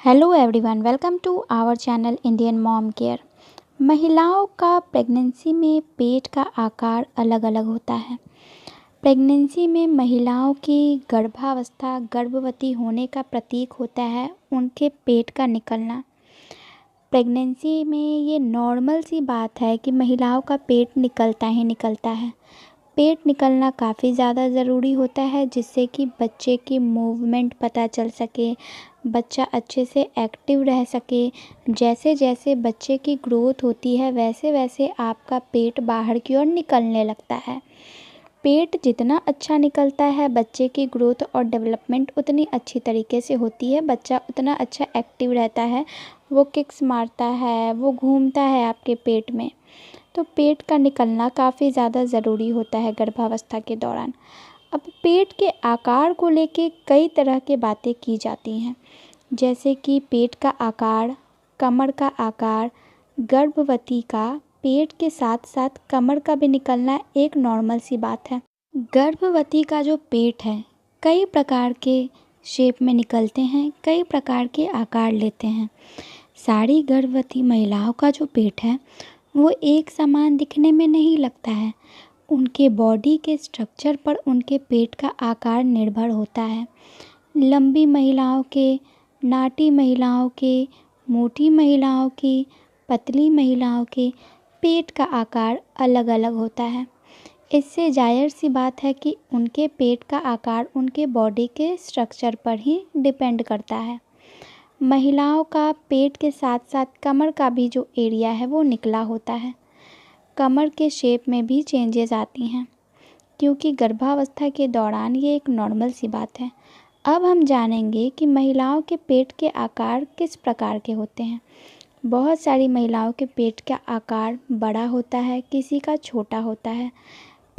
Hello everyone, welcome to our channel Indian mom care. महिलाओं का pregnancy में पेट का आकार अलग अलग होता है। प्रेगनेंसी में महिलाओं की गर्भावस्था गर्भवती होने का प्रतीक होता है उनके पेट का निकलना। प्रेगनेंसी में ये नॉर्मल सी बात है कि महिलाओं का पेट निकलता ही निकलता है। पेट निकलना काफ़ी ज़्यादा ज़रूरी होता है जिससे कि बच्चे की मूवमेंट पता चल सके, बच्चा अच्छे से एक्टिव रह सके। जैसे जैसे बच्चे की ग्रोथ होती है वैसे वैसे आपका पेट बाहर की ओर निकलने लगता है। पेट जितना अच्छा निकलता है बच्चे की ग्रोथ और डेवलपमेंट उतनी अच्छी तरीके से होती है। बच्चा उतना अच्छा एक्टिव रहता है, वो किक्स मारता है, वो घूमता है आपके पेट में। तो पेट का निकलना काफ़ी ज़्यादा ज़रूरी होता है गर्भावस्था के दौरान। अब पेट के आकार को लेके कई तरह की बातें की जाती हैं, जैसे कि पेट का आकार, कमर का आकार। गर्भवती का पेट के साथ साथ कमर का भी निकलना एक नॉर्मल सी बात है। गर्भवती का जो पेट है कई प्रकार के शेप में निकलते हैं, कई प्रकार के आकार लेते हैं। सारी गर्भवती महिलाओं का जो पेट है वो एक समान दिखने में नहीं लगता है। उनके बॉडी के स्ट्रक्चर पर उनके पेट का आकार निर्भर होता है। लंबी महिलाओं के, नाटी महिलाओं के, मोटी महिलाओं की, पतली महिलाओं के पेट का आकार अलग अलग होता है। इससे जाहिर सी बात है कि उनके पेट का आकार उनके बॉडी के स्ट्रक्चर पर ही डिपेंड करता है। महिलाओं का पेट के साथ साथ कमर का भी जो एरिया है वो निकला होता है। कमर के शेप में भी चेंजेस आती हैं क्योंकि गर्भावस्था के दौरान ये एक नॉर्मल सी बात है। अब हम जानेंगे कि महिलाओं के पेट के आकार किस प्रकार के होते हैं। बहुत सारी महिलाओं के पेट का आकार बड़ा होता है, किसी का छोटा होता है।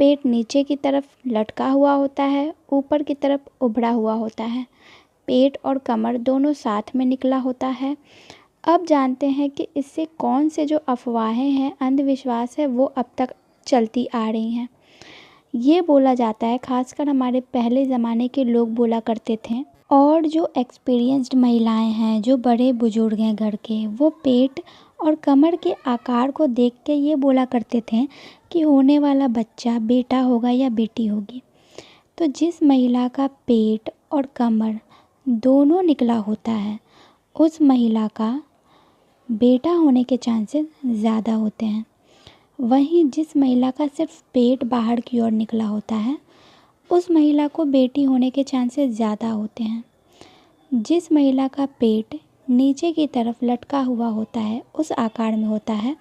पेट नीचे की तरफ लटका हुआ होता है, ऊपर की तरफ उभड़ा हुआ होता है। पेट और कमर दोनों साथ में निकला होता है। अब जानते हैं कि इससे कौन से जो अफवाहें हैं, अंधविश्वास है, वो अब तक चलती आ रही हैं। ये बोला जाता है, खासकर हमारे पहले ज़माने के लोग बोला करते थे, और जो एक्सपीरियंस्ड महिलाएं हैं, जो बड़े बुजुर्ग हैं घर के, वो पेट और कमर के आकार को देख के ये बोला करते थे कि होने वाला बच्चा बेटा होगा या बेटी होगी। तो जिस महिला का पेट और कमर दोनों निकला होता है उस महिला का बेटा होने के चांसेस ज़्यादा होते हैं। वहीं जिस महिला का सिर्फ पेट बाहर की ओर निकला होता है उस महिला को बेटी होने के चांसेस ज़्यादा होते हैं। जिस महिला का पेट नीचे की तरफ लटका हुआ होता है, उस आकार में होता है,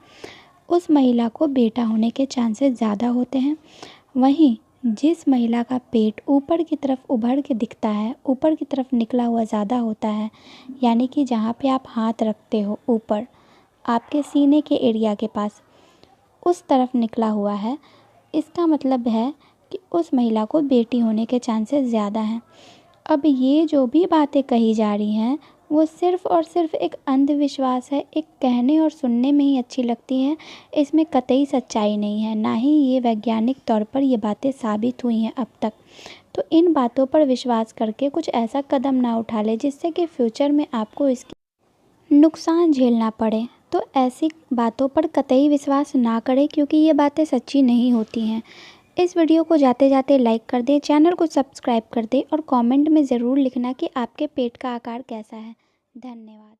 उस महिला को बेटा होने के चांसेस ज़्यादा होते हैं। वहीं जिस महिला का पेट ऊपर की तरफ उभर के दिखता है, ऊपर की तरफ निकला हुआ ज़्यादा होता है, यानी कि जहाँ पे आप हाथ रखते हो ऊपर आपके सीने के एरिया के पास उस तरफ निकला हुआ है, इसका मतलब है कि उस महिला को बेटी होने के चांसेस ज़्यादा हैं। अब ये जो भी बातें कही जा रही हैं वो सिर्फ़ और सिर्फ एक अंधविश्वास है, एक कहने और सुनने में ही अच्छी लगती है। इसमें कतई सच्चाई नहीं है, ना ही ये वैज्ञानिक तौर पर ये बातें साबित हुई हैं अब तक। तो इन बातों पर विश्वास करके कुछ ऐसा कदम ना उठा ले जिससे कि फ्यूचर में आपको इसकी नुकसान झेलना पड़े। तो ऐसी बातों पर कतई विश्वास ना करें क्योंकि ये बातें सच्ची नहीं होती हैं। इस वीडियो को जाते जाते लाइक कर दें, चैनल को सब्सक्राइब कर दें और कमेंट में ज़रूर लिखना कि आपके पेट का आकार कैसा है। धन्यवाद।